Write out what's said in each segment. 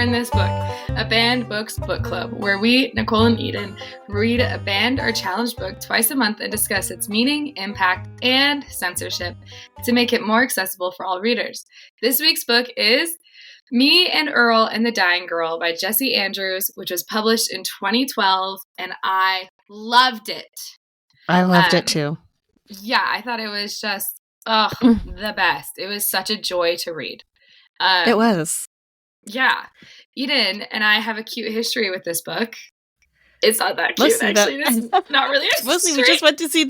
join this book, a Banned Books book club, where we, Nicolle and Eden, read a banned or challenged book twice a month and discuss its meaning, impact, and censorship to make it more accessible for all readers. This week's book is Me and Earl and the Dying Girl by Jessie Andrews, which was published in 2012, and I loved it. I loved it too. Yeah, I thought it was just the best. It was such a joy to read. It was. Yeah. Eden and I have a cute history with this book. It's not that cute, actually. It's not really a Mostly we just went to see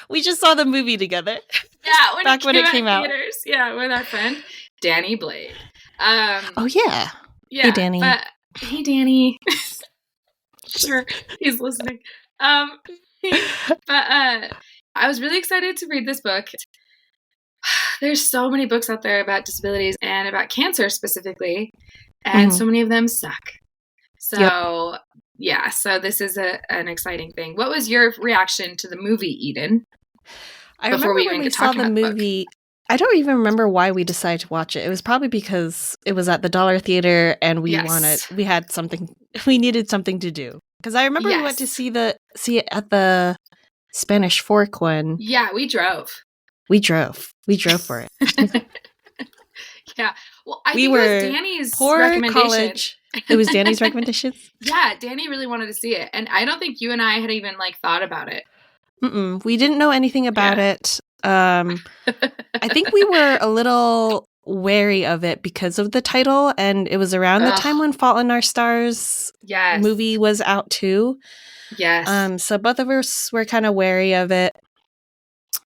we just saw the movie together. Yeah, when it came out. Theaters. Yeah, with our friend Danny Blade. Oh yeah. Yeah. Hey Danny. Hey Danny. Sure, he's listening. I was really excited to read this book. There's so many books out there about disabilities and about cancer specifically, and so many of them suck. So, yeah, so this is an exciting thing. What was your reaction to the movie, Eden? I remember when we saw the movie, I don't even remember why we decided to watch it. It was probably because it was at the Dollar Theater and we needed something to do. Because I remember we went to see it at the Spanish Fork one. Yeah, we drove. We drove for it. Yeah. Well, I think it was Danny's recommendation. College. It was Danny's recommendation? Yeah, Danny really wanted to see it. And I don't think you and I had even thought about it. We didn't know anything about it. I think we were a little wary of it because of the title, and it was around the time when Fault in Our Stars movie was out too. Yes. So both of us were kind of wary of it.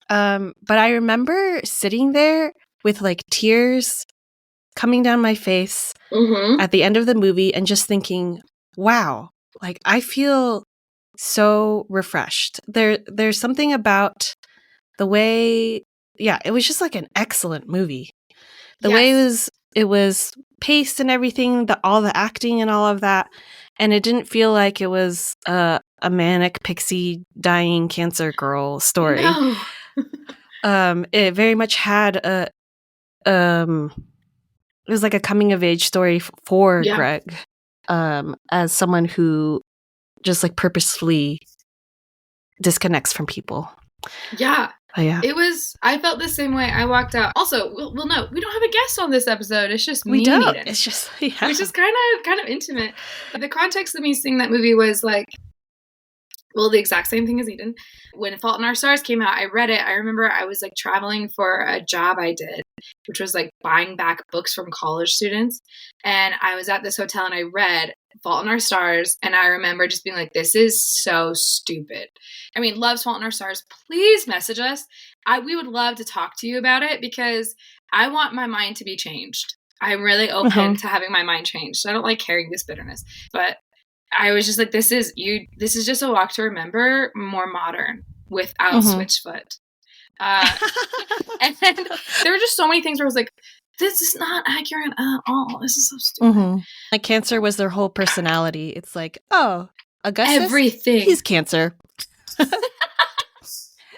But I remember sitting there with tears coming down my face at the end of the movie and just thinking, wow, I feel so refreshed. There's something about the way, it was just an excellent movie. The way it was paced and everything, all the acting and all of that. And it didn't feel like it was a manic pixie dying cancer girl story. No. It very much had it was like a coming of age story for Greg, as someone who just purposefully disconnects from people. Yeah. Yeah. It was, I felt the same way. I walked out. Also, we'll note, we don't have a guest on this episode. It's just me. We don't. Eden, it's just, which is kind of intimate. The context of me seeing that movie was the exact same thing as Eden. When Fault in Our Stars came out, I read it. I remember I was traveling for a job I did, which was buying back books from college students. And I was at this hotel and I read Fault in Our Stars. And I remember just being this is so stupid. I mean, loves Fault in Our Stars. Please message us. We would love to talk to you about it because I want my mind to be changed. I'm really open to having my mind changed. I don't like carrying this bitterness, but I was just this is just a walk to remember, more modern, without Switchfoot. And then there were just so many things where I was this is not accurate at all. This is so stupid. Cancer was their whole personality. It's Augustus, everything. He's Cancer.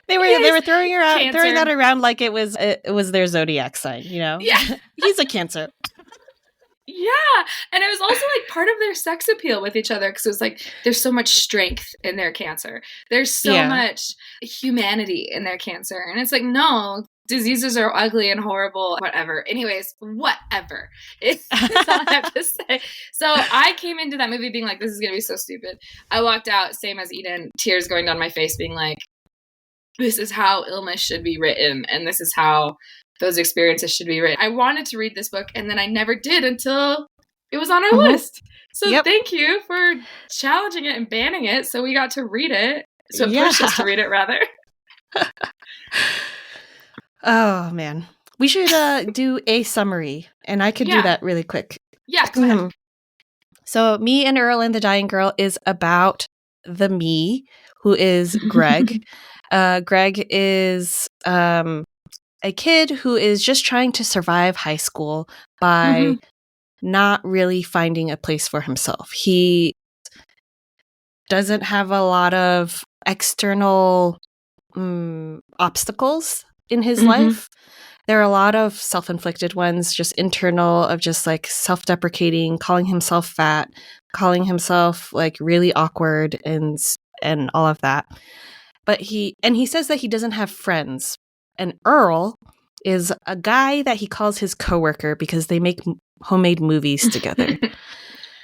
They were throwing that around like it was their zodiac sign, Yeah. He's a Cancer. Yeah. And it was also part of their sex appeal with each other because it was there's so much strength in their Cancer. There's so much humanity in their Cancer. And it's no, diseases are ugly and horrible, whatever. Anyways, whatever. That's all I have to say. So I came into that movie being this is going to be so stupid. I walked out, same as Eden, tears going down my face, being this is how illness should be written. And this is how those experiences should be written. I wanted to read this book, and then I never did until it was on our list. So thank you for challenging it and banning it, so we got to read it. So pushed us to read it, rather. Oh, man. We should do a summary, and I could do that really quick. Yeah, go ahead. So Me and Earl and the Dying Girl is about the me, who is Greg. Greg is a kid who is just trying to survive high school by not really finding a place for himself. He doesn't have a lot of external obstacles in his life. There are a lot of self-inflicted ones, just internal, of just like self-deprecating, calling himself fat, calling himself like really awkward and all of that. But he says that he doesn't have friends. And Earl is a guy that he calls his coworker because they make homemade movies together.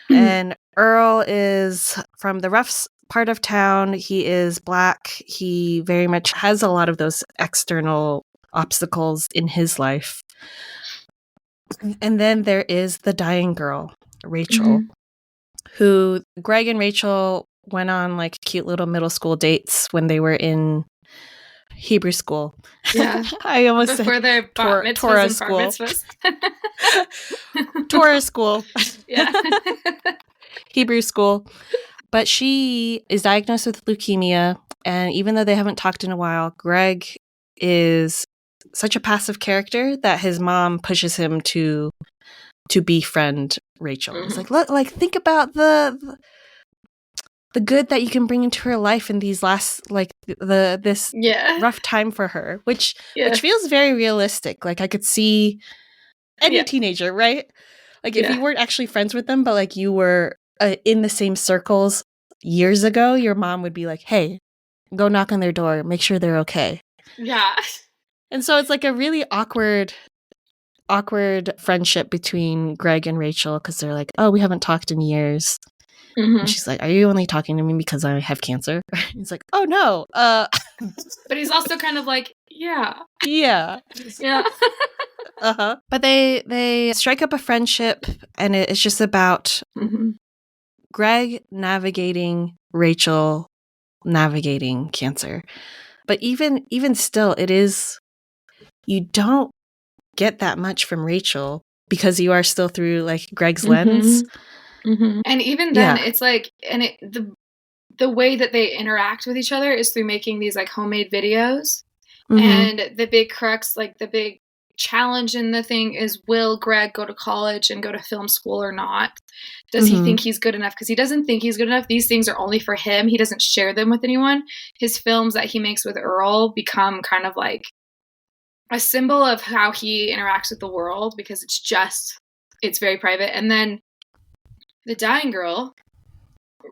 And Earl is from the rough part of town. He is Black. He very much has a lot of those external obstacles in his life. And then there is the dying girl, Rachel, who Greg and Rachel went on like cute little middle school dates when they were in Hebrew school. Yeah. I almost Before said their bar mitzvahs Torah and school. bar mitzvahs. Torah school. Yeah. Hebrew school. But she is diagnosed with leukemia. And even though they haven't talked in a while, Greg is such a passive character that his mom pushes him to befriend Rachel. It's like, look, like think about the good that you can bring into her life in these last like this rough time for her, which feels very realistic. Like I could see any teenager, right? Like if you weren't actually friends with them, but like you were in the same circles years ago, your mom would be like, "Hey, go knock on their door, make sure they're okay." Yeah. And so it's like a really awkward friendship between Greg and Rachel because they're like, "Oh, we haven't talked in years." And she's like, "Are you only talking to me because I have cancer?" He's like, "Oh no." But he's also kind of like, yeah. But they strike up a friendship, and it's just about Greg navigating Rachel navigating cancer. But even still, it is, you don't get that much from Rachel because you are still through like Greg's lens. And even then, it's like, and the way that they interact with each other is through making these like homemade videos. And the big crux, like the big challenge in the thing is, will Greg go to college and go to film school or not? Does he think he's good enough? Because he doesn't think he's good enough. These things are only for him. He doesn't share them with anyone. His films that he makes with Earl become kind of like a symbol of how he interacts with the world because it's very private. And then the dying girl,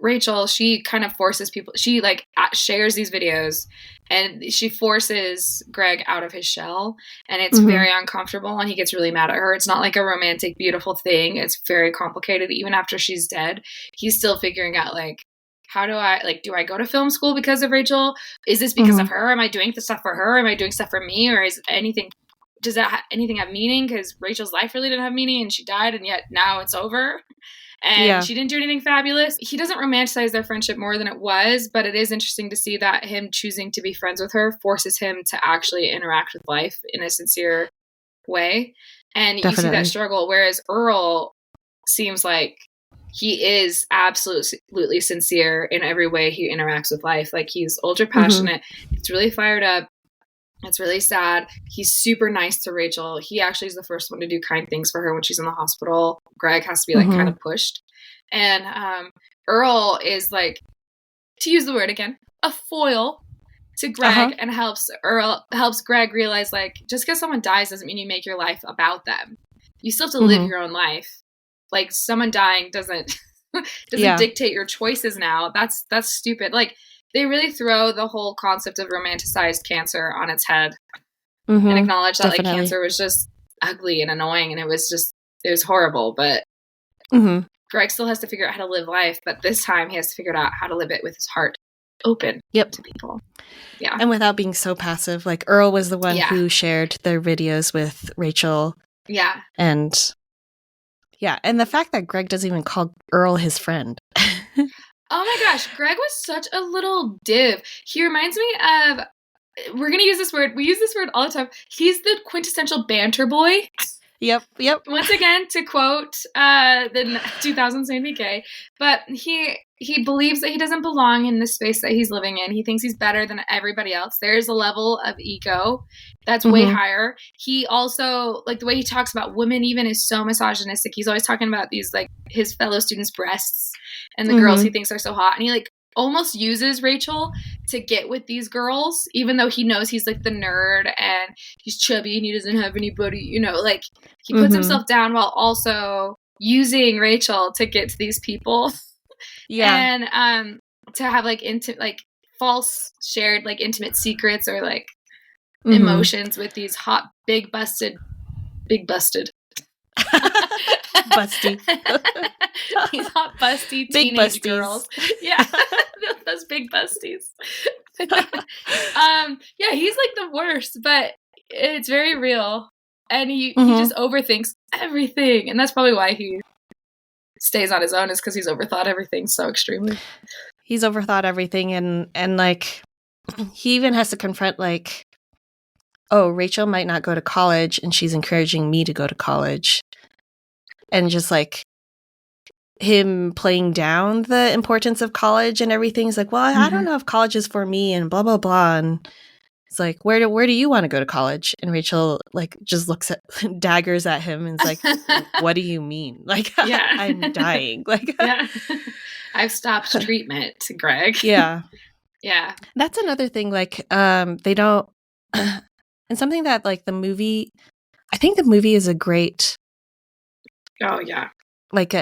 Rachel, she kind of forces people, she like shares these videos and she forces Greg out of his shell, and it's very uncomfortable, and he gets really mad at her. It's not like a romantic, beautiful thing. It's very complicated. Even after she's dead, he's still figuring out like, how do I go to film school because of Rachel? Is this because of her? Am I doing the stuff for her? Am I doing stuff for me? Or does anything have meaning? Because Rachel's life really didn't have meaning and she died, and yet now it's over. And she didn't do anything fabulous. He doesn't romanticize their friendship more than it was, but it is interesting to see that him choosing to be friends with her forces him to actually interact with life in a sincere way. And you see that struggle, whereas Earl seems like he is absolutely sincere in every way he interacts with life. Like he's ultra passionate. It's really fired up. It's really sad. He's super nice to Rachel. He actually is the first one to do kind things for her when she's in the hospital. Greg has to be like kind of pushed. And Earl is like, to use the word again, a foil to Greg and helps Greg realize like, just because someone dies doesn't mean you make your life about them. You still have to live your own life. Like someone dying doesn't dictate your choices now. That's stupid. Like they really throw the whole concept of romanticized cancer on its head and acknowledge that like cancer was just ugly and annoying, and it was horrible. But Greg still has to figure out how to live life, but this time he has to figure out how to live it with his heart open to people. Yeah. And without being so passive. Like Earl was the one who shared their videos with Rachel. Yeah. And the fact that Greg doesn't even call Earl his friend. Oh my gosh, Greg was such a little div. He reminds me of, we're going to use this word. We use this word all the time. He's the quintessential banter boy. Yep. Once again, to quote the 2000s ABK, but he believes that he doesn't belong in the space that he's living in. He thinks he's better than everybody else. There's a level of ego that's way higher. He also, like the way he talks about women even is so misogynistic. He's always talking about these, like his fellow students' breasts and the girls he thinks are so hot. And he like almost uses Rachel to get with these girls, even though he knows he's like the nerd and he's chubby and he doesn't have anybody, you know, like he puts himself down while also using Rachel to get to these people. Yeah. And to have like false shared like intimate secrets or like emotions with these hot big busted busty these hot busty teenage girls. Yeah. Those big busties. Yeah, he's like the worst, but it's very real, and he just overthinks everything, and that's probably why he stays on his own, is because he's overthought everything so extremely. He's overthought everything, and like he even has to confront like, oh, Rachel might not go to college and she's encouraging me to go to college. And just like him playing down the importance of college and everything. He's like, well, I don't know if college is for me and blah, blah, blah. And it's like, where do you want to go to college? And Rachel like just looks at daggers at him and is like, what do you mean? Like, I'm dying. Like, I've stopped treatment, Greg. Yeah. Yeah. That's another thing. Like, they don't, and something that like I think the movie is a great. Oh yeah. Like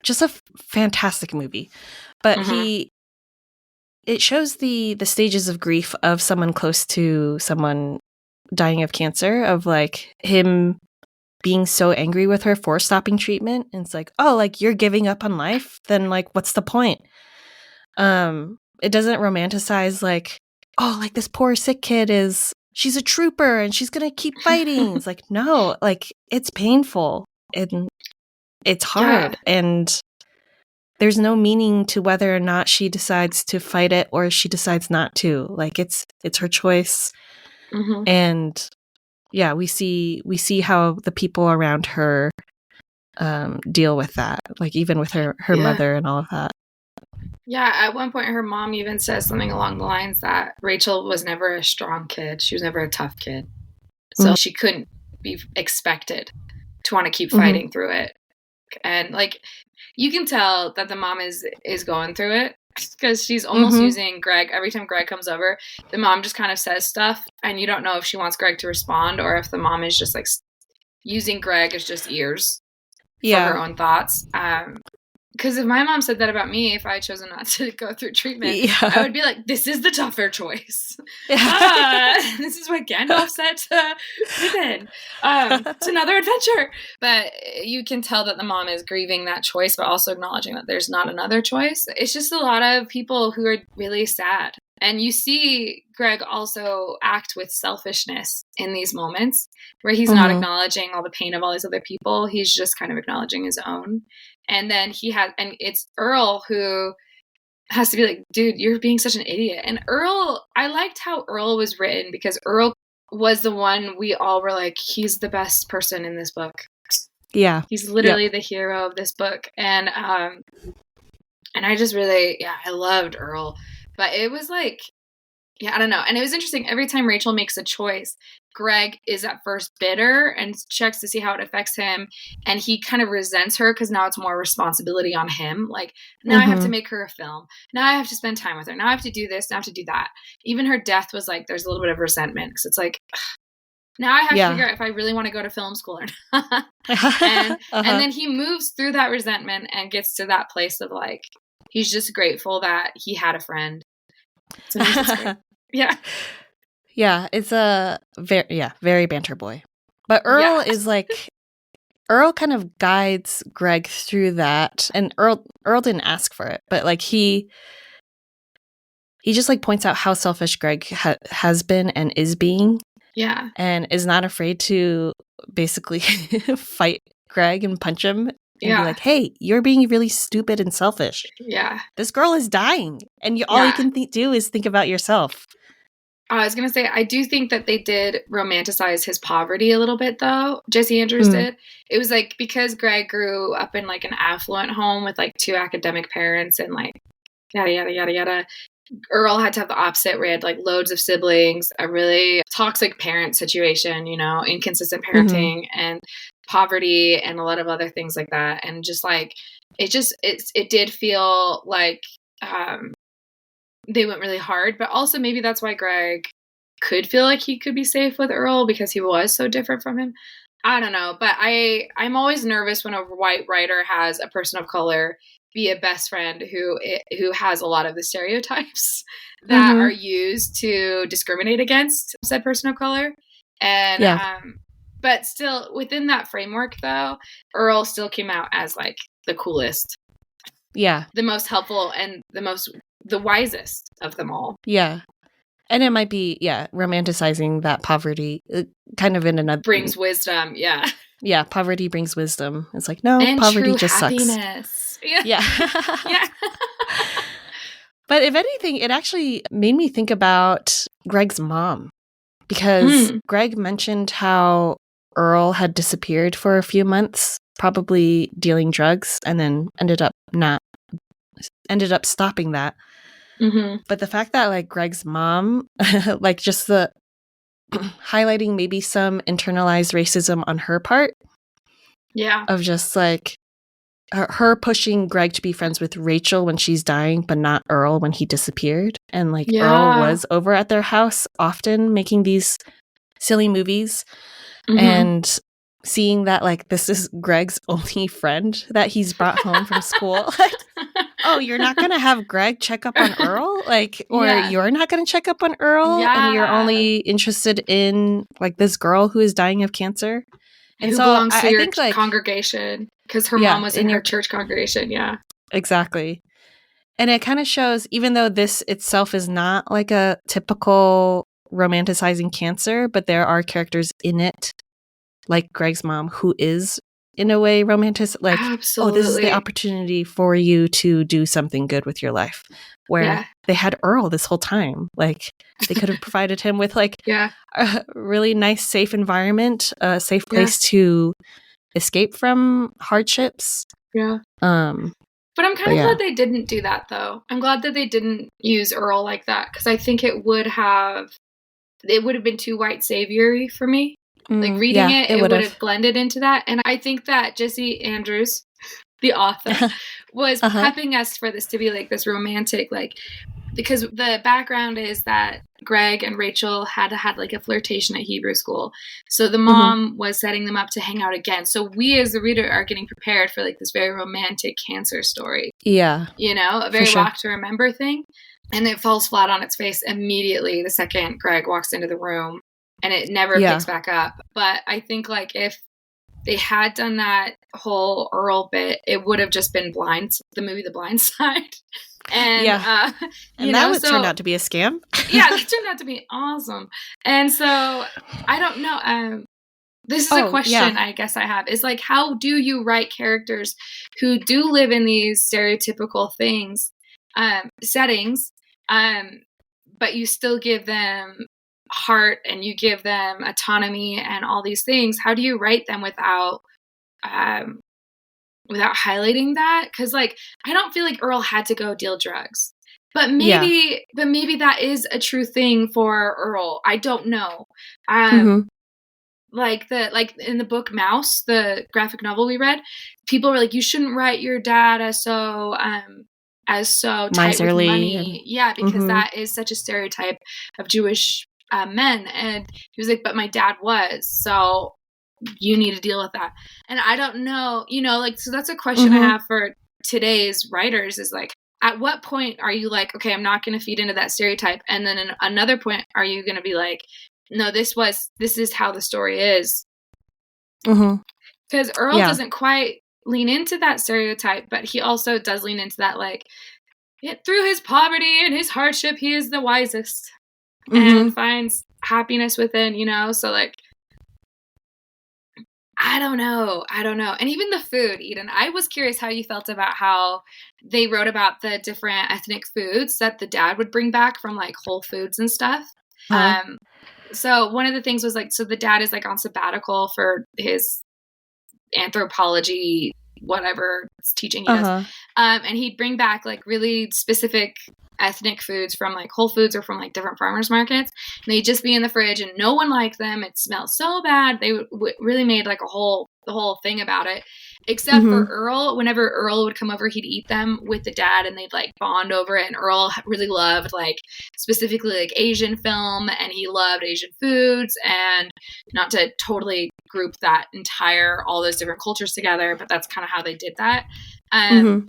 just a fantastic movie. But it shows the stages of grief of someone close to someone dying of cancer, of like him being so angry with her for stopping treatment. And it's like, oh, like you're giving up on life? Then like, what's the point? It doesn't romanticize like, oh, like this poor sick kid she's a trooper and she's going to keep fighting. It's like, no, like it's painful and it's hard. And there's no meaning to whether or not she decides to fight it or she decides not to. Like it's her choice. And yeah, we see how the people around her deal with that, like even with her mother and all of that. Yeah, at one point her mom even says something along the lines that Rachel was never a strong kid. She was never a tough kid. So she couldn't be expected to want to keep fighting through it. And like you can tell that the mom is going through it, because she's almost using Greg. Every time Greg comes over, the mom just kind of says stuff and you don't know if she wants Greg to respond or if the mom is just like using Greg as just ears for her own thoughts. Because if my mom said that about me, if I had chosen not to go through treatment, I would be like, this is the tougher choice. This is what Gandalf said to Pippin. It's another adventure. But you can tell that the mom is grieving that choice, but also acknowledging that there's not another choice. It's just a lot of people who are really sad. And you see Greg also act with selfishness in these moments where he's not acknowledging all the pain of all these other people. He's just kind of acknowledging his own. And then and it's Earl who has to be like, dude, you're being such an idiot. And Earl, I liked how Earl was written, because Earl was the one we all were like, he's the best person in this book. Yeah. He's literally the hero of this book. And I just really, I loved Earl. But it was like, I don't know. And it was interesting. Every time Rachel makes a choice, Greg is at first bitter and checks to see how it affects him. And he kind of resents her because now it's more responsibility on him. Like, now I have to make her a film. Now I have to spend time with her. Now I have to do this. Now I have to do that. Even her death was like, there's a little bit of resentment, because it's like, now I have to figure out if I really want to go to film school or not. And then he moves through that resentment and gets to that place of like, he's just grateful that he had a friend. So it's a very banter boy. But Earl is like, Earl kind of guides Greg through that, and Earl didn't ask for it, but like he just like points out how selfish Greg has been and is being, and is not afraid to basically fight Greg and punch him. And be like, hey, you're being really stupid and selfish. Yeah. This girl is dying. And all you can do is think about yourself. I was going to say, I do think that they did romanticize his poverty a little bit, though. Jesse Andrews did. It was like, because Greg grew up in like an affluent home with like 2 academic parents and like yada, yada, yada, yada. Earl had to have the opposite, where he had like loads of siblings, a really toxic parent situation, inconsistent parenting and poverty and a lot of other things like that. And just like, it did feel like they went really hard, but also maybe that's why Greg could feel like he could be safe with Earl because he was so different from him. I don't know, but I'm always nervous when a white writer has a person of color be a best friend who has a lot of the stereotypes that are used to discriminate against said person of color. And but still within that framework though, Earl still came out as like the coolest. Yeah. The most helpful and the wisest of them all. Yeah. And it might be, romanticizing that poverty kind of in another... Brings wisdom, yeah. Yeah, poverty brings wisdom. It's like, no, and poverty true just happiness. Sucks. Yeah. Yeah. But if anything, it actually made me think about Greg's mom. Because Greg mentioned how Earl had disappeared for a few months, probably dealing drugs, and then ended up stopping that. But the fact that like Greg's mom, like just the highlighting maybe some internalized racism on her part. Yeah. Of just like her pushing Greg to be friends with Rachel when she's dying, but not Earl when he disappeared. And like Earl was over at their house often making these silly movies. And seeing that like this is Greg's only friend that he's brought home from school. Like, oh, you're not going to have Greg check up on Earl? Like, or you're not going to check up on Earl? And you're only interested in like this girl who is dying of cancer? And who so belongs to I your think like congregation because her mom was in her church congregation. Yeah, exactly. And it kind of shows, even though this itself is not like a typical romanticizing cancer, but there are characters in it, like Greg's mom, who is in a way romantic. Like, absolutely. Oh, this is the opportunity for you to do something good with your life. Where they had Earl this whole time. Like, they could have provided him with like a really nice, safe environment, a safe place to escape from hardships. Yeah. But I'm kind of glad they didn't do that, though. I'm glad that they didn't use Earl like that, because I think it would have been too white savior-y for me. Like, reading it would have blended into that. And I think that Jesse Andrews, the author, was prepping us for this to be like this romantic, like, because the background is that Greg and Rachel had like a flirtation at Hebrew school. So the mom was setting them up to hang out again. So we as the reader are getting prepared for like this very romantic cancer story. Yeah. You know, a very walk to remember thing. And it falls flat on its face immediately the second Greg walks into the room, and it never picks back up. But I think like if they had done that whole Earl bit, it would have just been the movie The Blind Side. And and that would turn out to be a scam. Yeah, that turned out to be awesome. And so I don't know. This is a question I guess I have, is like, how do you write characters who do live in these stereotypical settings, but you still give them heart and you give them autonomy and all these things? How do you write them without highlighting that? Because like, I don't feel like Earl had to go deal drugs, but maybe that is a true thing for Earl. I don't know. Like in the book Mouse, the graphic novel we read, people were like, you shouldn't write your dad as so tight miserly with money. Because that is such a stereotype of Jewish men. And he was like, but my dad was, so you need to deal with that. And I don't know, like, so that's a question I have for today's writers, is like, at what point are you like, okay, I'm not going to feed into that stereotype? And then at another point, are you going to be like, no, this is how the story is? Because Earl doesn't quite lean into that stereotype, but he also does lean into that, like, through his poverty and his hardship, he is the wisest and finds happiness within, so like, I don't know. And even the food, Eden, I was curious how you felt about how they wrote about the different ethnic foods that the dad would bring back from like Whole Foods and stuff. So one of the things was like, so the dad is like on sabbatical for his anthropology, whatever teaching he does. And he'd bring back like really specific ethnic foods from like Whole Foods or from like different farmers markets. And they'd just be in the fridge and no one liked them. It smelled so bad. They really made like a whole the whole thing about it. Except for Earl, whenever Earl would come over, he'd eat them with the dad and they'd like bond over it. And Earl really loved like specifically like Asian film, and he loved Asian foods, and not to totally group that entire, all those different cultures together, but that's kind of how they did that. And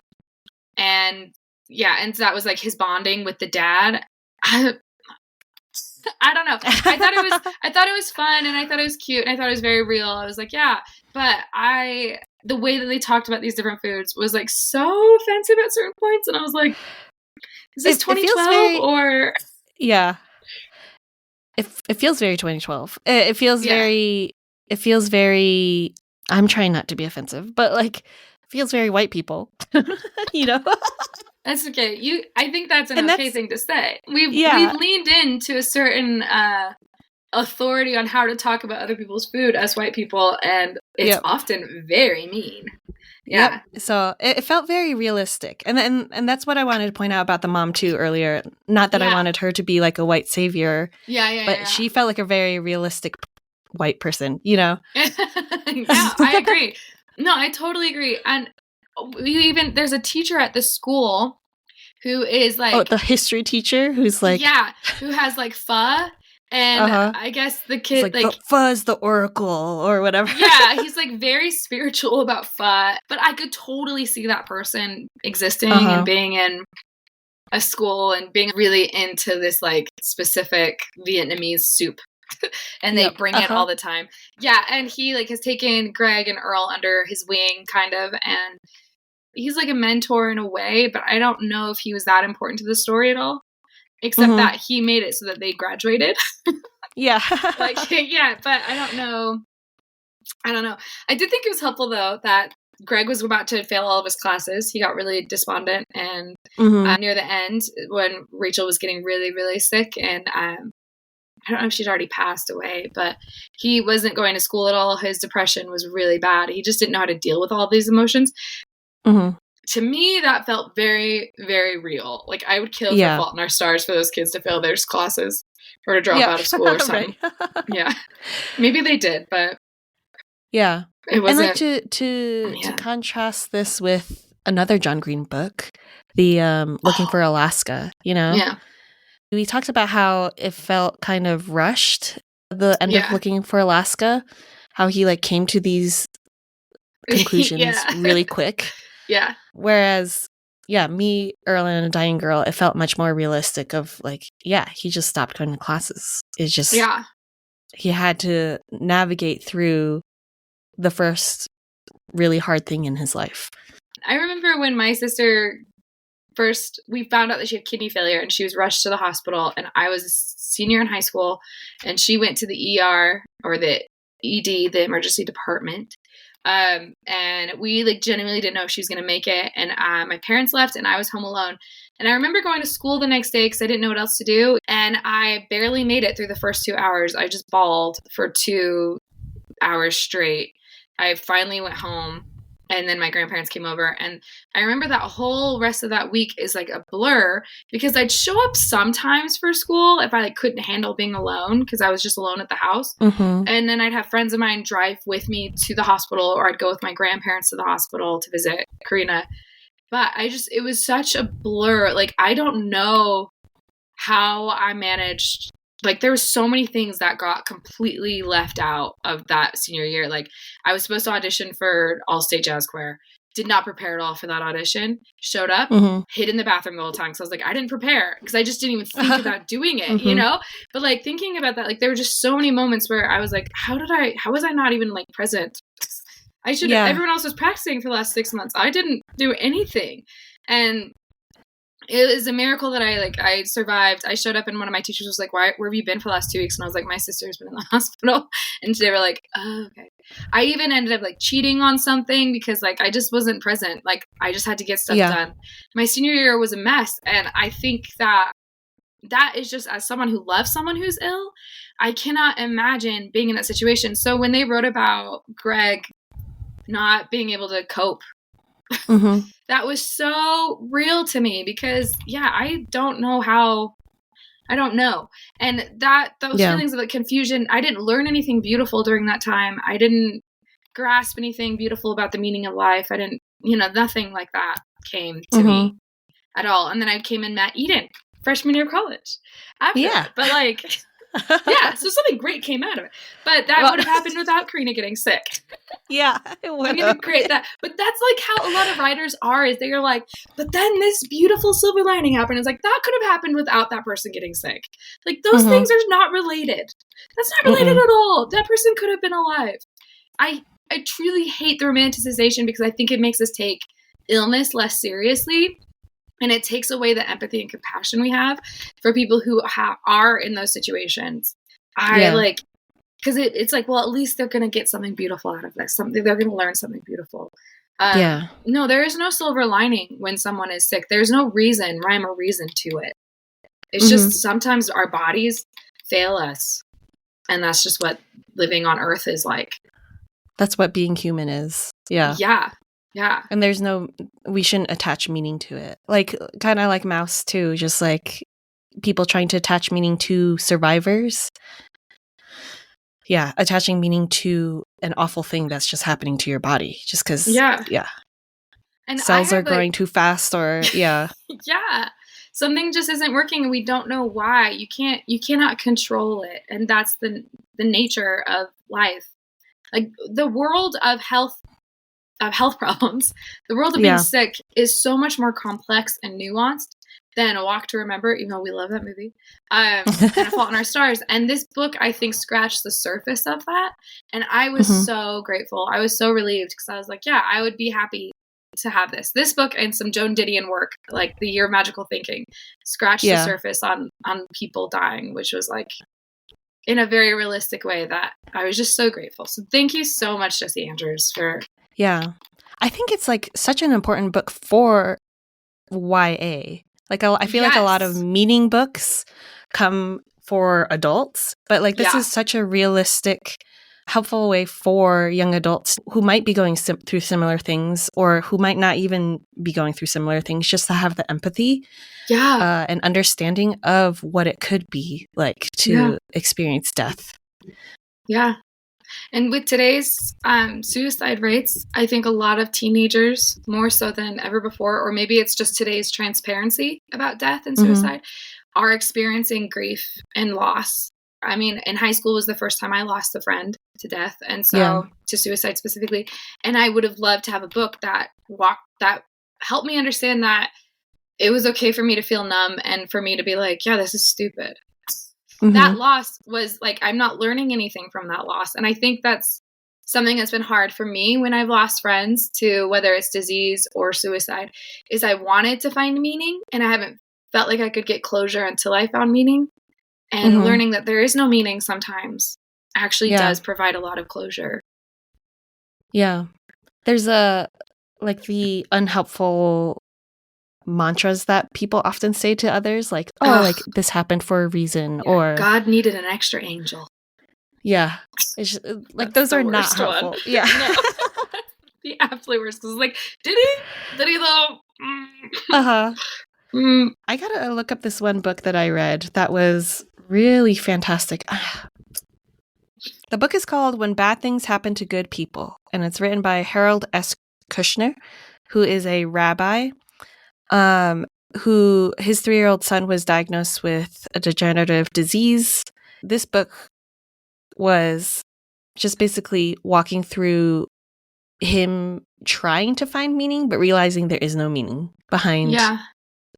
yeah, and so that was like his bonding with the dad. I don't know. I thought it was fun, and I thought it was cute, and I thought it was very real. I was like, yeah, but the way that they talked about these different foods was like so offensive at certain points, and I was like, is this 2012 or? Yeah. It feels very 2012. It feels very, I'm trying not to be offensive, but like, it feels very white people, you know? That's okay. I think that's an okay thing to say. We've leaned into a certain authority on how to talk about other people's food as white people, and it's often very mean. Yeah. Yep. So it felt very realistic. And that's what I wanted to point out about the mom too earlier. Not that I wanted her to be like a white savior. But she felt like a very realistic white person, you know? Yeah, I agree. No, I totally agree. And there's a teacher at the school who is like, the history teacher who's like, who has like pho, and I guess the kid like pho's the oracle or whatever. Yeah, he's like very spiritual about pho, but I could totally see that person existing and being in a school and being really into this like specific Vietnamese soup. And they bring it all the time. Yeah, and he like has taken Greg and Earl under his wing kind of, and he's like a mentor in a way, but I don't know if he was that important to the story at all, except that he made it so that they graduated. Yeah. But I don't know. I did think it was helpful though that Greg was about to fail all of his classes. He got really despondent, and near the end when Rachel was getting really, really sick, and I don't know if she'd already passed away, but he wasn't going to school at all. His depression was really bad. He just didn't know how to deal with all these emotions. To me, that felt very, very real. Like, I would kill for Fault in Our Stars for those kids to fail their classes or to drop out of school or something. Yeah. Maybe they did, but yeah. It wasn't. And like to contrast this with another John Green book, the Looking for Alaska, you know? Yeah. We talked about how it felt kind of rushed, the end of Looking for Alaska, how he like came to these conclusions really quick. Yeah. Whereas, me, Earl, and a Dying Girl, it felt much more realistic of like, he just stopped going to classes. It's just, he had to navigate through the first really hard thing in his life. I remember when my sister we found out that she had kidney failure, and she was rushed to the hospital, and I was a senior in high school, and she went to the ER or the ED, the emergency department. And we like genuinely didn't know if she was going to make it. And my parents left and I was home alone. And I remember going to school the next day because I didn't know what else to do. And I barely made it through the first 2 hours. I just bawled for 2 hours straight. I finally went home, and then my grandparents came over. And I remember that whole rest of that week is like a blur, because I'd show up sometimes for school if I like couldn't handle being alone, because I was just alone at the house. And then I'd have friends of mine drive with me to the hospital, or I'd go with my grandparents to the hospital to visit Karina. But it was such a blur. Like, I don't know how I managed. Like, there were so many things that got completely left out of that senior year. Like, I was supposed to audition for All State Jazz Choir. Did not prepare at all for that audition. Showed up, hid in the bathroom the whole time. So I was like, I didn't prepare, because I just didn't even think about doing it, you know? But like, thinking about that, like, there were just so many moments where I was like, how was I not even like present? I should have, everyone else was practicing for the last 6 months. I didn't do anything. And it was a miracle that I survived. I showed up, and one of my teachers was like, where have you been for the last 2 weeks? And I was like, my sister's been in the hospital. And they were like, oh, okay. I even ended up like cheating on something because like I just wasn't present. Like, I just had to get stuff done. My senior year was a mess. And I think that is just, as someone who loves someone who's ill, I cannot imagine being in that situation. So when they wrote about Greg not being able to cope, that was so real to me, because I don't know. And those feelings of like confusion, I didn't learn anything beautiful during that time. I didn't grasp anything beautiful about the meaning of life. I didn't, nothing like that came to me at all. And then I came and met Eden freshman year of college after that. But like, yeah, so something great came out of it. But that would have happened without Karina getting sick. Yeah, it would. I'm going to create that. But that's like how a lot of writers are, is they're like, but then this beautiful silver lining happened. It's like, that could have happened without that person getting sick. Like, those things are not related. That's not related at all. That person could have been alive. I truly hate the romanticization, because I think it makes us take illness less seriously. And it takes away the empathy and compassion we have for people who are in those situations. Because it's like, well, at least they're going to get something beautiful out of this. They're going to learn something beautiful. No, there is no silver lining when someone is sick. There's no rhyme or reason to it. It's just sometimes our bodies fail us. And that's just what living on Earth is like. That's what being human is. Yeah. Yeah. Yeah. And we shouldn't attach meaning to it. Like, kind of like Mouse too, just like people trying to attach meaning to survivors. Yeah, attaching meaning to an awful thing that's just happening to your body just because, and cells are growing too fast, or, yeah. Something just isn't working and we don't know why. You cannot control it. And that's the nature of life. Like, the world of health problems, the world of being sick is so much more complex and nuanced than A Walk to Remember, even though we love that movie, and A Fault in Our Stars. And this book, I think, scratched the surface of that. And I was so grateful. I was so relieved, because I was like, yeah, I would be happy to have this book and some Joan Didion work, like The Year of Magical Thinking, scratched the surface on people dying, which was like, in a very realistic way, that I was just so grateful. So thank you so much, Jesse Andrews, for... Yeah. I think it's like such an important book for YA. Like, I feel like a lot of meaning books come for adults, but like this is such a realistic, helpful way for young adults who might be going through similar things, or who might not even be going through similar things, just to have the empathy and understanding of what it could be like to experience death. Yeah. And with today's suicide rates, I think a lot of teenagers, more so than ever before, or maybe it's just today's transparency about death and suicide, are experiencing grief and loss. I mean, in high school was the first time I lost a friend to death, and so to suicide specifically. And I would have loved to have a book that helped me understand that it was okay for me to feel numb, and for me to be like, yeah, this is stupid. That loss was like, I'm not learning anything from that loss. And I think that's something that's been hard for me when I've lost friends to, whether it's disease or suicide, is I wanted to find meaning, and I haven't felt like I could get closure until I found meaning. And learning that there is no meaning sometimes actually does provide a lot of closure. Yeah. There's the unhelpful mantras that people often say to others, like, like, this happened for a reason, or God needed an extra angel. Yeah. It's just, like, those are not helpful. One. Yeah. No. The absolute worst. Because, like, did he though? I gotta look up this one book that I read that was really fantastic. The book is called When Bad Things Happen to Good People, and it's written by Harold S. Kushner, who is a rabbi, who his 3-year-old son was diagnosed with a degenerative disease. This book was just basically walking through him trying to find meaning, but realizing there is no meaning behind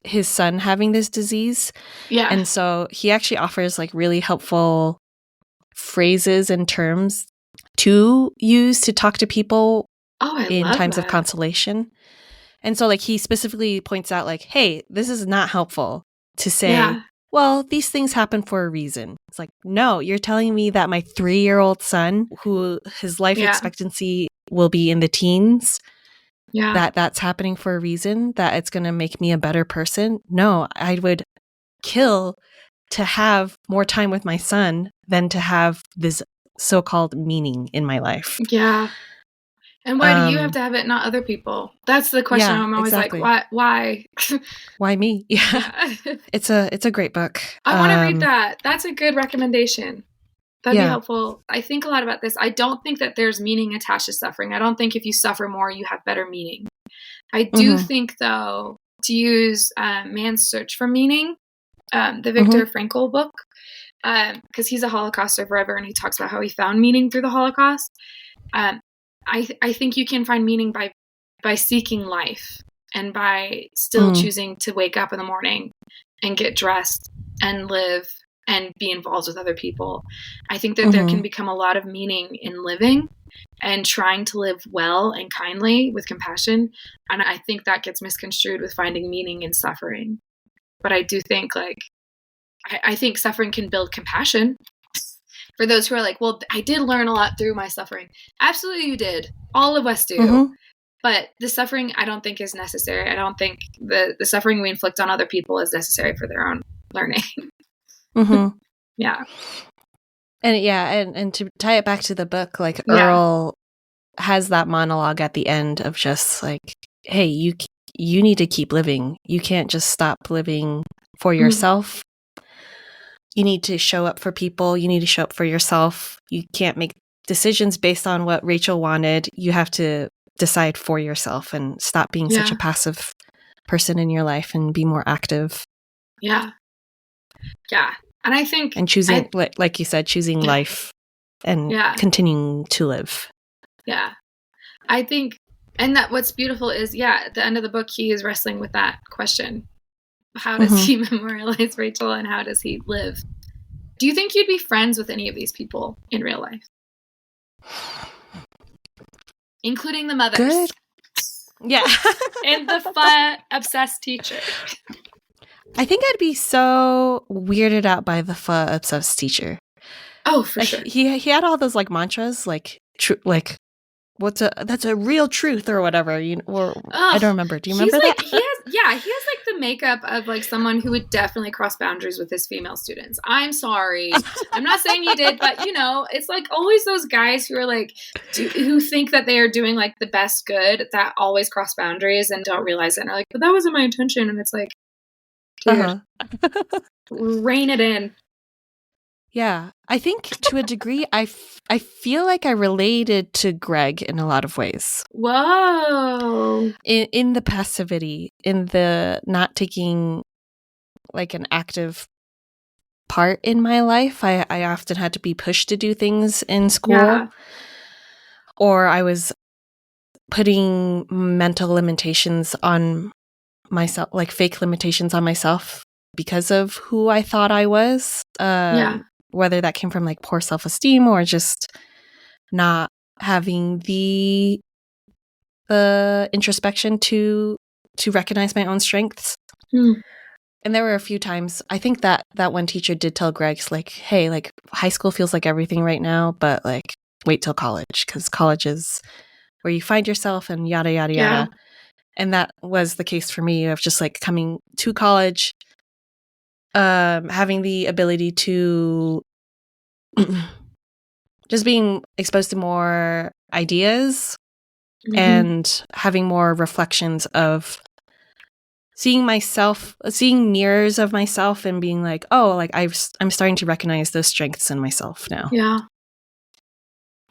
his son having this disease. Yeah. And so he actually offers like really helpful phrases and terms to use to talk to people in times of consolation. And so like he specifically points out like, hey, this is not helpful to say, well, these things happen for a reason. It's like, no, you're telling me that my 3-year-old son, who his life expectancy will be in the teens, that's happening for a reason, that it's going to make me a better person. No, I would kill to have more time with my son than to have this so-called meaning in my life. Yeah. And why do you have to have it, not other people? That's the question. I'm always like, why? Why me? Yeah. It's a great book. I want to read that. That's a good recommendation. That'd be helpful. I think a lot about this. I don't think that there's meaning attached to suffering. I don't think if you suffer more, you have better meaning. I do think, though, to use Man's Search for Meaning, the Viktor Frankl book, because he's a Holocaust survivor and he talks about how he found meaning through the Holocaust. I think you can find meaning by seeking life and by still choosing to wake up in the morning and get dressed and live and be involved with other people. I think that there can become a lot of meaning in living and trying to live well and kindly with compassion. And I think that gets misconstrued with finding meaning in suffering. But I do think I think suffering can build compassion for those who are like, well, I did learn a lot through my suffering. Absolutely you did. All of us do. But the suffering I don't think is necessary. I don't think the suffering we inflict on other people is necessary for their own learning. Yeah. And to tie it back to the book, like Earl has that monologue at the end of just like, hey, you need to keep living. You can't just stop living for yourself. You need to show up for people. You need to show up for yourself. You can't make decisions based on what Rachel wanted. You have to decide for yourself and stop being such a passive person in your life and be more active. Yeah. And I think... And choosing, like you said, choosing life and continuing to live. Yeah. I think, and that what's beautiful is, at the end of the book, he is wrestling with that question. How does he memorialize Rachel and how does he live? Do you think you'd be friends with any of these people in real life? Including the mothers. Good. Yeah. And the fun, obsessed teacher. I think I'd be so weirded out by the obsessed teacher. Oh, for sure. He had all those like mantras, like that's a real truth or whatever. I don't remember. Do you remember that? He has like the makeup of like someone who would definitely cross boundaries with his female students. I'm sorry. I'm not saying he did, but it's like always those guys who are like, who think that they are doing like the best good that always cross boundaries and don't realize it. And are like, but that wasn't my intention. And it's like, dude, rein it in. Yeah, I think to a degree, I feel like I related to Greg in a lot of ways. Whoa! In the passivity, in the not taking like an active part in my life. I often had to be pushed to do things in school, or I was putting mental limitations on myself, like fake limitations on myself because of who I thought I was. Whether that came from like poor self-esteem or just not having the introspection to recognize my own strengths. And there were a few times, I think that one teacher did tell Greg, like, hey, like high school feels like everything right now, but like wait till college, because college is where you find yourself and yada, yada, yada. And that was the case for me of just like coming to college, having the ability to just being exposed to more ideas and having more reflections of seeing mirrors of myself and being like, oh, like I'm starting to recognize those strengths in myself now. Yeah.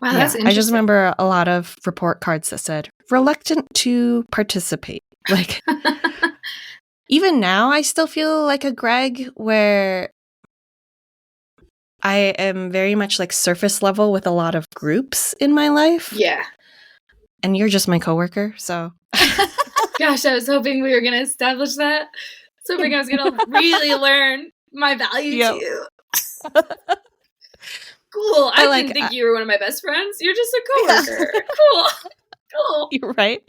Wow, that's interesting. I just remember a lot of report cards that said reluctant to participate. Like even now I still feel like a Greg where I am very much like surface level with a lot of groups in my life. Yeah. And you're just my coworker, so. Gosh, I was hoping we were going to establish that. I was hoping I was going to really learn my value to you. Cool. I didn't think you were one of my best friends. You're just a coworker. Cool. You're right.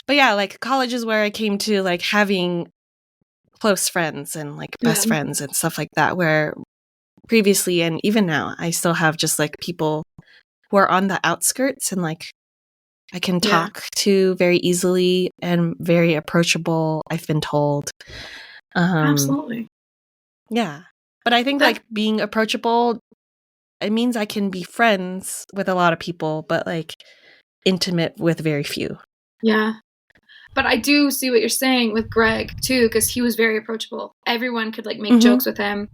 But yeah, like college is where I came to like having close friends and like best friends and stuff like that, where previously and even now I still have just like people who are on the outskirts and like I can talk to very easily and very approachable, I've been told. Absolutely. Yeah. But I think like being approachable, it means I can be friends with a lot of people, but like intimate with very few. Yeah. But I do see what you're saying with Greg too, because he was very approachable. Everyone could like make jokes with him.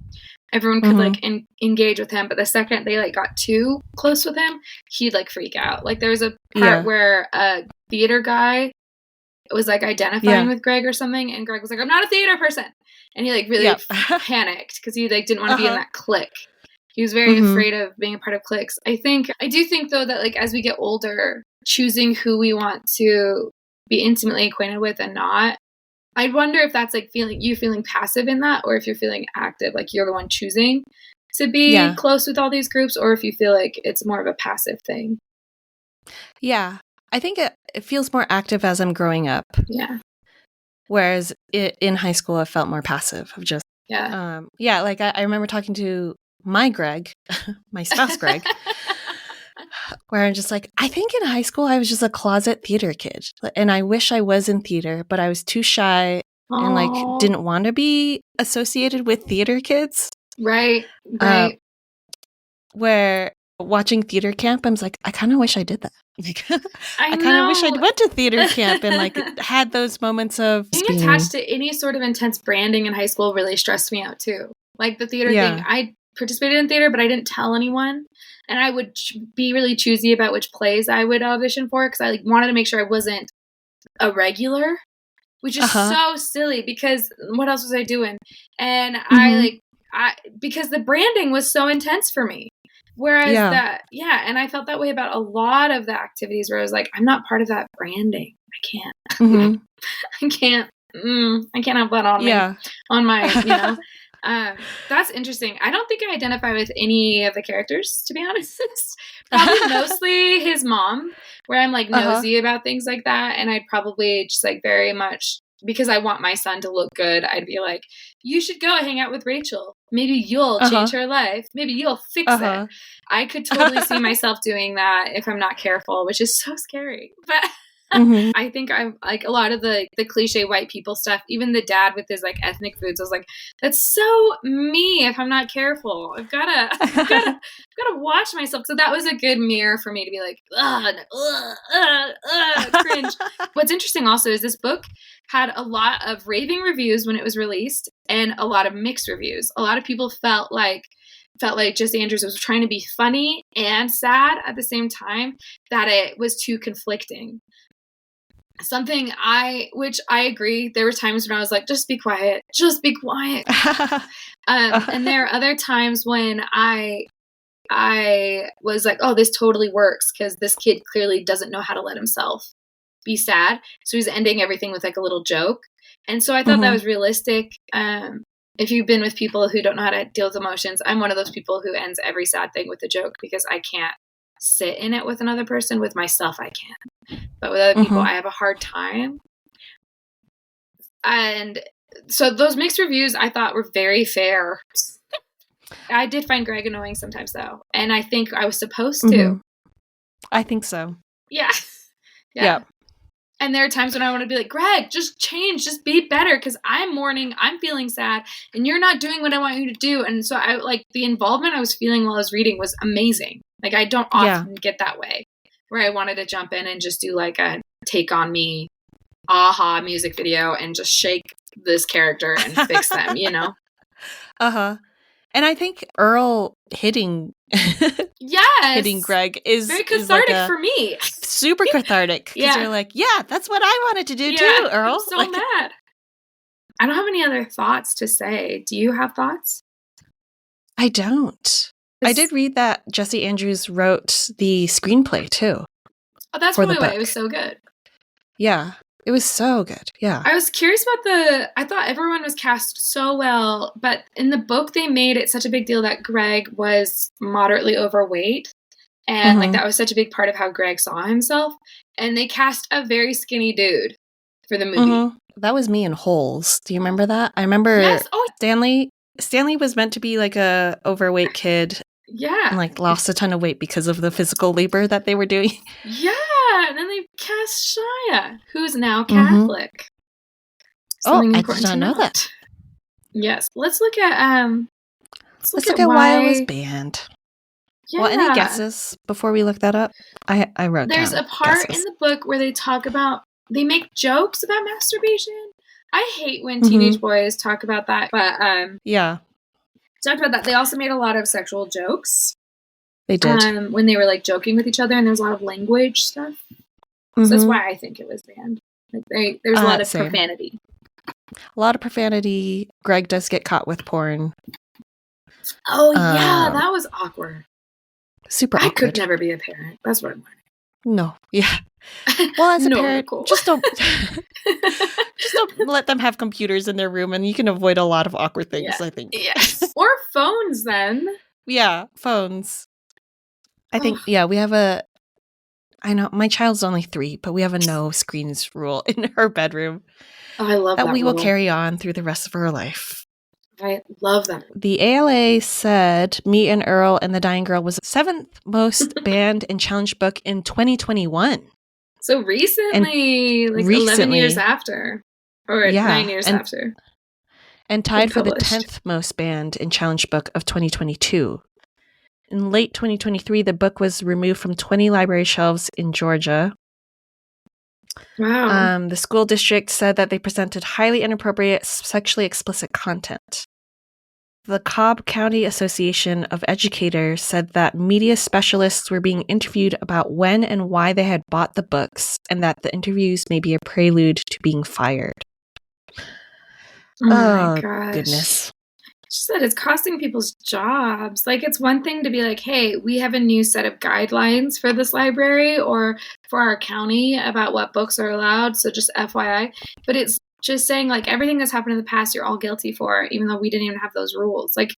Everyone could like engage with him. But the second they like got too close with him, he'd like freak out. Like there was a part where a theater guy was like identifying with Greg or something, and Greg was like, "I'm not a theater person," and he like really panicked because he like didn't want to be in that clique. He was very afraid of being a part of cliques. I do think though that like as we get older, choosing who we want to be intimately acquainted with and not, I wonder if that's like feeling passive in that, or if you're feeling active, like you're the one choosing to be close with all these groups, or if you feel like it's more of a passive thing. Yeah. I think it feels more active as I'm growing up. Yeah. Whereas in high school, I felt more passive of just, like I remember talking to my Greg, my spouse Greg, where I'm just like, I think in high school, I was just a closet theater kid. And I wish I was in theater, but I was too shy and like didn't want to be associated with theater kids. Right. Where watching theater camp, I was like, I kind of wish I did that. I kind of wish I'd went to theater camp and like had those moments of being attached to any sort of intense branding in high school really stressed me out too. Like the theater thing, I participated in theater, but I didn't tell anyone. And I would be really choosy about which plays I would audition for because I like wanted to make sure I wasn't a regular, which is so silly because what else was I doing? And because the branding was so intense for me. Whereas and I felt that way about a lot of the activities where I was like, I'm not part of that branding. I can't. I can't have that on me. On my, that's interesting. I don't think I identify with any of the characters, to be honest. Probably mostly his mom, where I'm like nosy about things like that. And I'd probably just like very much, because I want my son to look good, I'd be like, you should go hang out with Rachel. Maybe you'll change her life. Maybe you'll fix it. I could totally see myself doing that if I'm not careful, which is so scary. But I think I'm like a lot of the cliche white people stuff, even the dad with his like ethnic foods. I was like, that's so me if I'm not careful. I've gotta watch myself. So that was a good mirror for me to be like, cringe. What's interesting also is this book had a lot of raving reviews when it was released and a lot of mixed reviews. A lot of people felt like Jesse Andrews was trying to be funny and sad at the same time, that it was too conflicting. Which I agree. There were times when I was like, just be quiet. And there are other times when I was like, oh, this totally works because this kid clearly doesn't know how to let himself be sad. So he's ending everything with like a little joke. And so I thought that was realistic. If you've been with people who don't know how to deal with emotions, I'm one of those people who ends every sad thing with a joke because I can't sit in it with another person. With myself, I can. But with other people, I have a hard time. And so those mixed reviews I thought were very fair. I did find Greg annoying sometimes, though. And I think I was supposed to. I think so. Yeah. And there are times when I want to be like, Greg, just change, just be better, because I'm mourning, I'm feeling sad, and you're not doing what I want you to do. And so I like the involvement I was feeling while I was reading was amazing. Like I don't often get that way, where I wanted to jump in and just do like a Take On Me, aha music video and just shake this character and fix them, you know? And I think Earl hitting Greg is very cathartic like for me. Super cathartic. Because you're like, yeah, that's what I wanted to do too, Earl. I'm so mad. I don't have any other thoughts to say. Do you have thoughts? I don't. I did read that Jesse Andrews wrote the screenplay too. Oh, that's probably why it was so good. Yeah. It was so good. Yeah. I was curious about I thought everyone was cast so well, but in the book they made it such a big deal that Greg was moderately overweight. And like that was such a big part of how Greg saw himself. And they cast a very skinny dude for the movie. That was me in Holes. Do you remember that? I remember Stanley was meant to be like a overweight kid. Yeah. And like lost a ton of weight because of the physical labor that they were doing. Yeah. And then they cast Shia, who's now Catholic. I did not know that. Yes. Let's look at let's look at why it was banned. Yeah. Well, any guesses before we look that up? I wrote There's down a part guesses. in the book where they talk about they make jokes about masturbation. I hate when teenage boys talk about that, but talked about that. They also made a lot of sexual jokes. They did. When they were like joking with each other, and there was a lot of language stuff. So that's why I think it was banned. Like there's a lot of profanity. A lot of profanity. Greg does get caught with porn. Oh yeah, that was awkward. Super awkward. I could never be a parent. That's what I'm learning. No, yeah. Well, as a parent, just don't let them have computers in their room, and you can avoid a lot of awkward things. I think. Yes. Or phones, then. Yeah, phones. I think. Yeah, we have a. I know my child's only 3, but we have a no screens rule in her bedroom. Oh, I love that we rule. Will carry on through the rest of her life. I love that. The ALA said Me and Earl and the Dying Girl was the 7th most banned and challenged book in 2021. So recently, 11 years after. Or 9 years after. And tied for the 10th most banned and challenged book of 2022. In late 2023, the book was removed from 20 library shelves in Georgia. Wow. The school district said that they presented highly inappropriate, sexually explicit content. The Cobb County Association of Educators said that media specialists were being interviewed about when and why they had bought the books, and that the interviews may be a prelude to being fired. Oh my gosh. Goodness. She said it's costing people's jobs. Like, it's one thing to be like, hey, we have a new set of guidelines for this library or for our county about what books are allowed. So just FYI. But it's just saying, like, everything that's happened in the past, you're all guilty for, even though we didn't even have those rules. Like,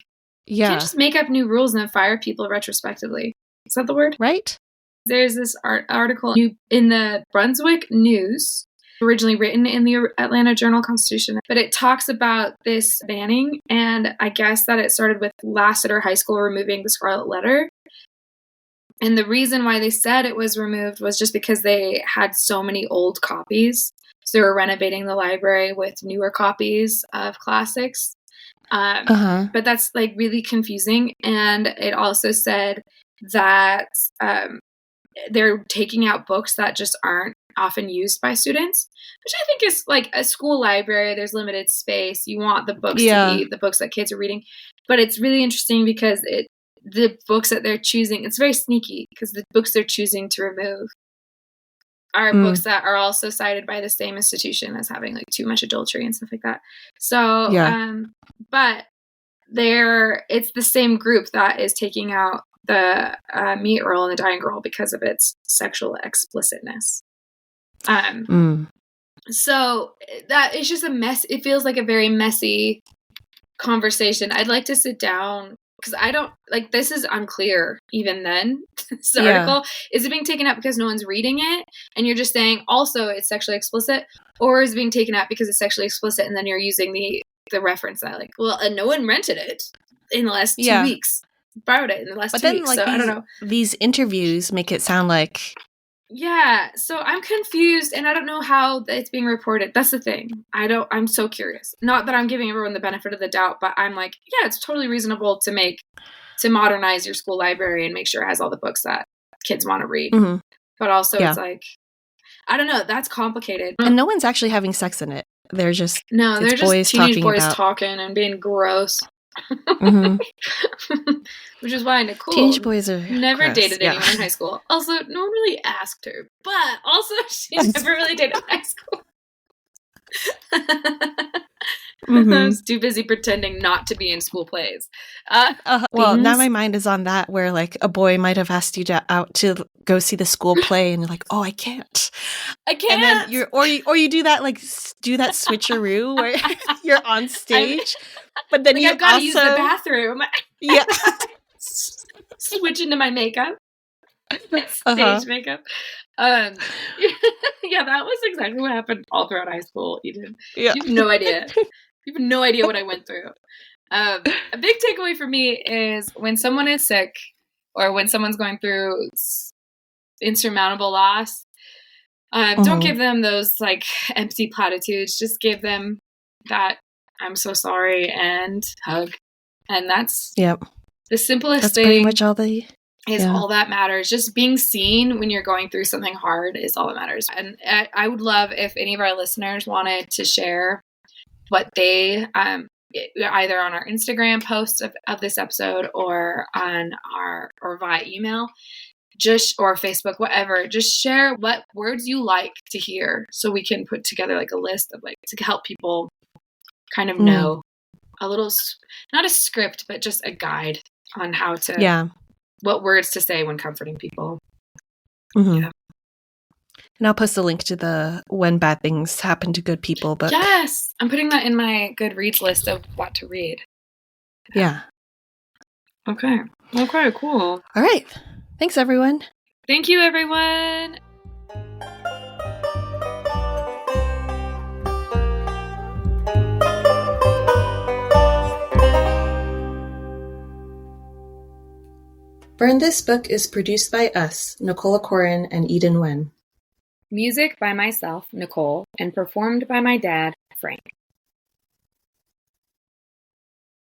you can't just make up new rules and then fire people retrospectively. Is that the word? Right. There's this article in the Brunswick News, originally written in the Atlanta Journal-Constitution, but it talks about this banning, and I guess that it started with Lassiter High School removing the Scarlet Letter. And the reason why they said it was removed was just because they had so many old copies. So they were renovating the library with newer copies of classics. But that's like really confusing. And it also said that they're taking out books that just aren't often used by students, which I think is like a school library. There's limited space. You want the books to be the books that kids are reading. But it's really interesting because the books that they're choosing, it's very sneaky because the books they're choosing to remove are books that are also cited by the same institution as having like too much adultery and stuff like that. So, but it's the same group that is taking out the Me, Earl, and the Dying Girl because of its sexual explicitness. So that it's just a mess. It feels like a very messy conversation. I'd like to sit down because I don't like this is unclear even then. This article, is it being taken out because no one's reading it and you're just saying also it's sexually explicit, or is it being taken out because it's sexually explicit and then you're using the reference that like, well, no one rented it in the last 2 weeks. Borrowed it in the last 2 weeks. Like, so I don't know. These interviews make it sound like so I'm confused and I don't know how it's being reported. That's the thing. I'm so curious. Not that I'm giving everyone the benefit of the doubt, but I'm like, yeah, it's totally reasonable to modernize your school library and make sure it has all the books that kids want to read. But also it's like, I don't know, that's complicated. And no one's actually having sex in it. They're just teenage boys talking and being gross. Which is why Nicolle teenage boys are never dated anyone in high school. Also, no one really asked her, but also she never really dated in high school. I was too busy pretending not to be in school plays. Well, now my mind is on that where like a boy might have asked you out to go see the school play, and you're like, "Oh, I can't." And then you do that switcheroo where you're on stage, but then I've got to use the bathroom. Switch into my makeup, stage makeup. That was exactly what happened all throughout high school, Eden. You have no idea. You have no idea what I went through. A big takeaway for me is when someone is sick or when someone's going through insurmountable loss, don't give them those like empty platitudes. Just give them that I'm so sorry and hug. And that's the simplest thing. That's pretty much all they is all that matters. Just being seen when you're going through something hard is all that matters. And I would love if any of our listeners wanted to share what they, either on our Instagram post of this episode or or via email, or Facebook, whatever, just share what words you like to hear so we can put together like a list of like to help people kind of know a little, not a script, but just a guide on how to, what words to say when comforting people. Yeah. And I'll post a link to the When Bad Things Happen to Good People book. Yes. I'm putting that in my Goodreads list of what to read. Yeah. Okay, cool. All right. Thanks, everyone. Thank you, everyone. Burn This Book is produced by us, Nicolle Corin and Eden Wen. Music by myself, Nicolle, and performed by my dad, Frank.